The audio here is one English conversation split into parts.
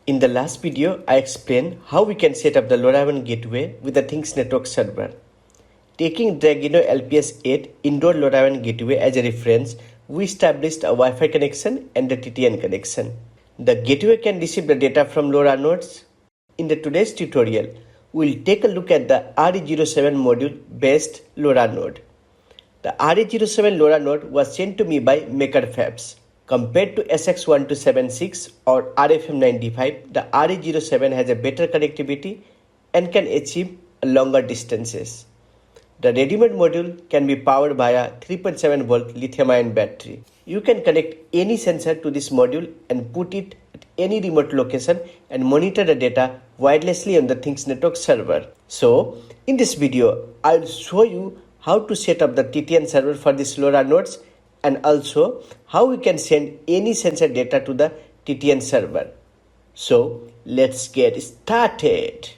In the last video, I explained how we can set up the LoRaWAN Gateway with the Things Network server. Taking Dragion LPS8 indoor LoRaWAN Gateway as a reference, we established a Wi-Fi connection and the TTN connection. The gateway can receive the data from LoRa nodes. In today's tutorial, we'll take a look at the Ra-07 module-based LoRa node. The Ra-07 LoRa node was sent to me by Makerfabs. Compared to SX1276 or RFM95, the Ra-07 has a better connectivity and can achieve longer distances. The ready-made module can be powered by a 3.7 volt lithium-ion battery. You can connect any sensor to this module and put it at any remote location and monitor the data wirelessly on the Things Network server. So, in this video, I'll show you how to set up the TTN server for this LoRa nodes and also how we can send any sensor data to the TTN server. So, let's get started.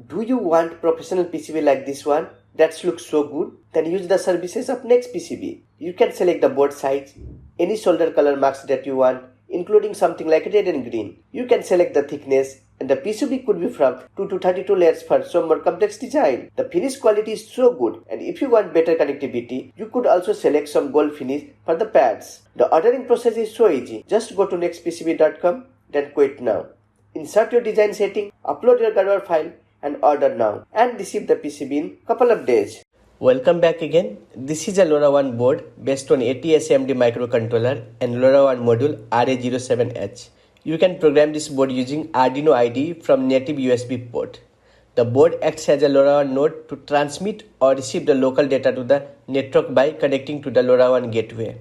Do you want professional PCB like this one that looks so good? Then use the services of NextPCB. You can select the board size, any solder color marks that you want, including something like red and green. You can select the thickness, and the PCB could be from 2 to 32 layers for some more complex design. The finish quality is so good, and if you want better connectivity, you could also select some gold finish for the pads. The ordering process is so easy. Just go to nextpcb.com, then quit now. Insert your design setting, upload your Garbage file, and order now, and receive the PCB in couple of days. Welcome back again. This is a LoRaWAN board based on ATSMD microcontroller and LoRaWAN module Ra-07H. You can program this board using Arduino IDE from native USB port. The board acts as a LoRaWAN node to transmit or receive the local data to the network by connecting to the LoRaWAN Gateway.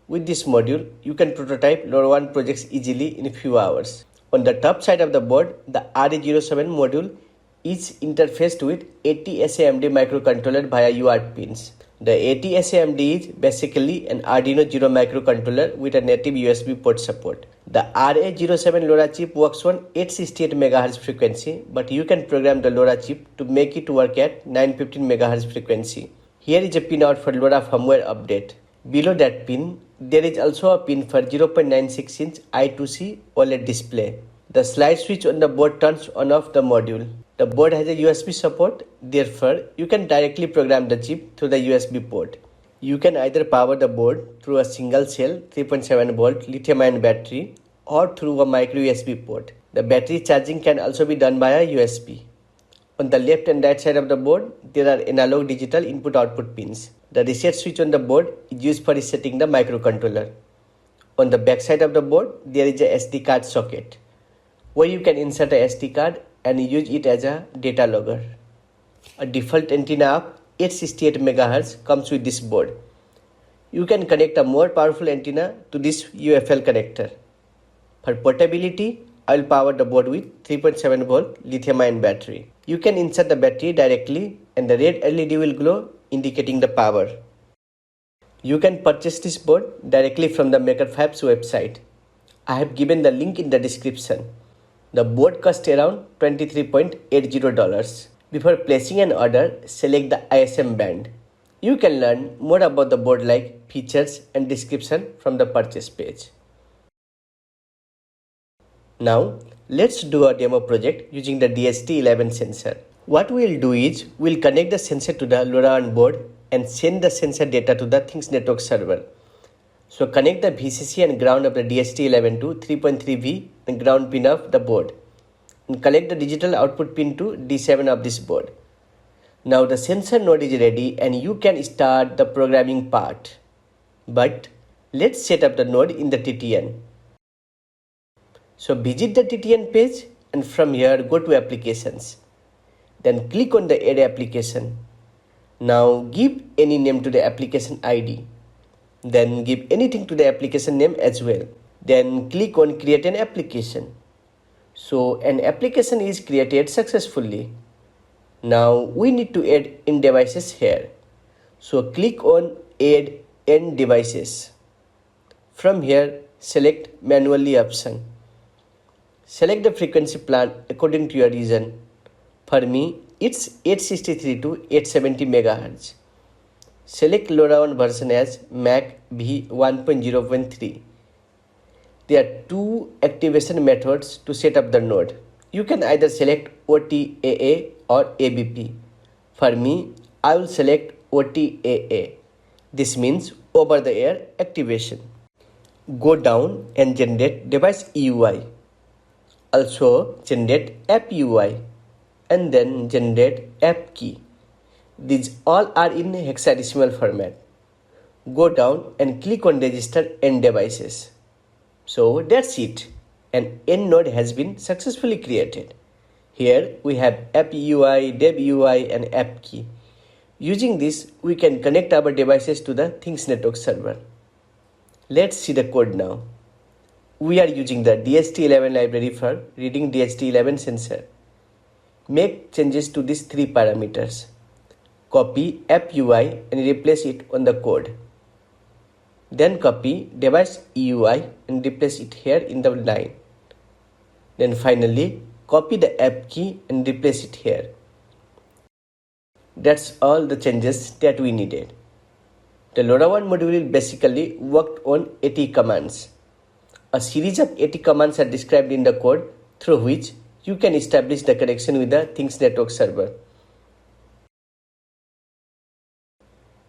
With this module, you can prototype LoRaWAN projects easily in a few hours. On the top side of the board, the Ra-07 module is interfaced with ATSMD microcontroller via UART pins. The ATSMD is basically an Arduino Zero microcontroller with a native USB port support. The Ra-07 LoRa chip works on 868 MHz frequency, but you can program the LoRa chip to make it work at 915 MHz frequency. Here is a pin out for LoRa firmware update. Below that pin, there is also a pin for 0.96-inch I2C OLED display. The slide switch on the board turns on off the module. The board has a USB support, therefore you can directly program the chip through the USB port. You can either power the board through a single cell 3.7 volt lithium-ion battery or through a micro USB port. The battery charging can also be done via USB. On the left and right side of the board, there are analog digital input-output pins. The reset switch on the board is used for resetting the microcontroller. On the back side of the board, there is a SD card socket, where you can insert a SD card and use it as a data logger. A default antenna of 868 MHz comes with this board. You can connect a more powerful antenna to this UFL connector. For portability, I will power the board with 3.7 volt lithium-ion battery. You can insert the battery directly and the red LED will glow indicating the power. You can purchase this board directly from the Makerfabs website. I have given the link in the description. The board costs around $23.80. Before placing an order, select the ISM band. You can learn more about the board like features and description from the purchase page. Now, let's do a demo project using the DHT11 sensor. What we'll do is, we'll connect the sensor to the LoRaWAN board and send the sensor data to the Things Network server. So connect the VCC and ground of the DHT11 to 3.3V and ground pin of the board. And collect the digital output pin to D7 of this board. Now the sensor node is ready and you can start the programming part. But let's set up the node in the TTN. So visit the TTN page and from here go to applications. Then click on the add application. Now give any name to the application ID. Then give anything to the application name as well. Then click on create an application. So an application is created successfully. Now we need to add end devices here. So click on add end devices. From here select manually option. Select the frequency plan according to your region. For me, It's 863 to 870 MHz. Select LoRaWAN version as Mac v1.0.3. There are two activation methods to set up the node. You can either select OTAA or ABP. For me, I will select OTAA. This means over-the-air activation. Go down and generate device EUI. Also generate app UI and then generate app key. These all are in hexadecimal format. Go down and click on register end devices. So that's it. An end node has been successfully created. Here we have app UI, dev UI and app key. Using this, we can connect our devices to the Things Network server. Let's see the code now. We are using the DHT11 library for reading DHT11 sensor. Make changes to these three parameters. Copy app UI and replace it on the code. Then copy device EUI and replace it here in the line. Then finally, copy the app key and replace it here. That's all the changes that we needed. The LoRaWAN module basically worked on 80 commands. A series of 80 commands are described in the code through which you can establish the connection with the Things Network server.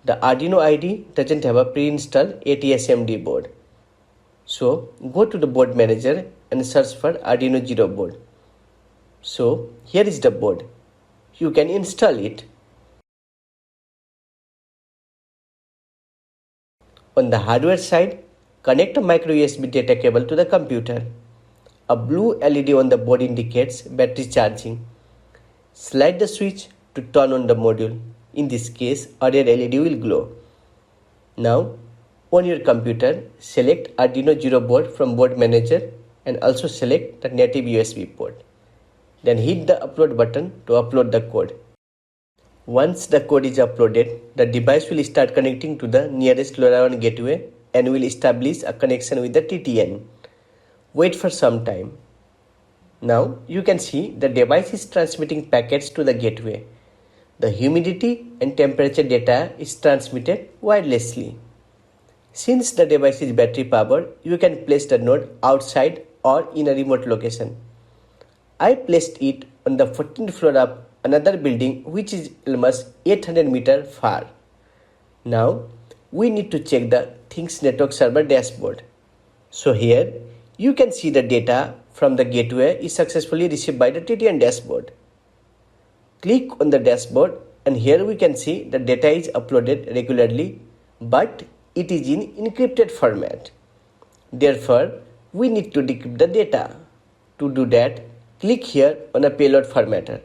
The Arduino IDE doesn't have a pre-installed ATSMD board. So go to the board manager and search for Arduino Zero board. So here is the board. You can install it. On the hardware side, connect a micro USB data cable to the computer. A blue LED on the board indicates battery charging. Slide the switch to turn on the module. In this case, a red LED will glow. Now, on your computer, select Arduino Zero board from board manager and also select the native USB port. Then hit the upload button to upload the code. Once the code is uploaded, the device will start connecting to the nearest LoRaWAN gateway and will establish a connection with the TTN. Wait for some time. Now you can see the device is transmitting packets to the gateway. The humidity and temperature data is transmitted wirelessly. Since the device is battery powered, you can place the node outside or in a remote location. I placed it on the 14th floor of another building which is almost 800 meters far. Now we need to check the Things Network server dashboard. So here you can see the data from the gateway is successfully received by the TTN dashboard. Click on the dashboard and here we can see the data is uploaded regularly, but it is in encrypted format. Therefore, we need to decrypt the data. To do that, click here on a payload formatter.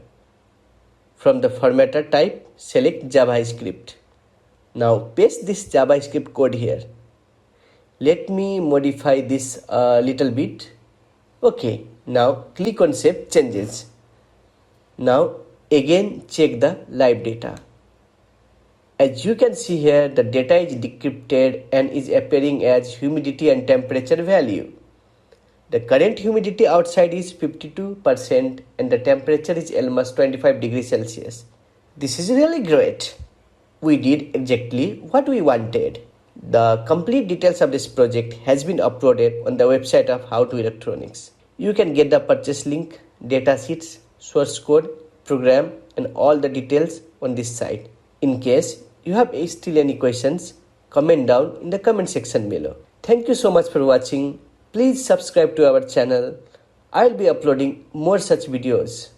From the formatter type, select JavaScript. Now paste this JavaScript code here. Let me modify this a little bit. Okay, now click on Save Changes. Now again check the live data. As you can see here, the data is decrypted and is appearing as humidity and temperature value. The current humidity outside is 52% and the temperature is almost 25 degrees Celsius. This is really great. We did exactly what we wanted. The complete details of this project has been uploaded on the website of How to Electronics. You can get the purchase link, datasheets, source code, program and all the details on this site. In case you have still any questions, comment down in the comment section below. Thank you so much for watching. Please subscribe to our channel. I'll be uploading more such videos.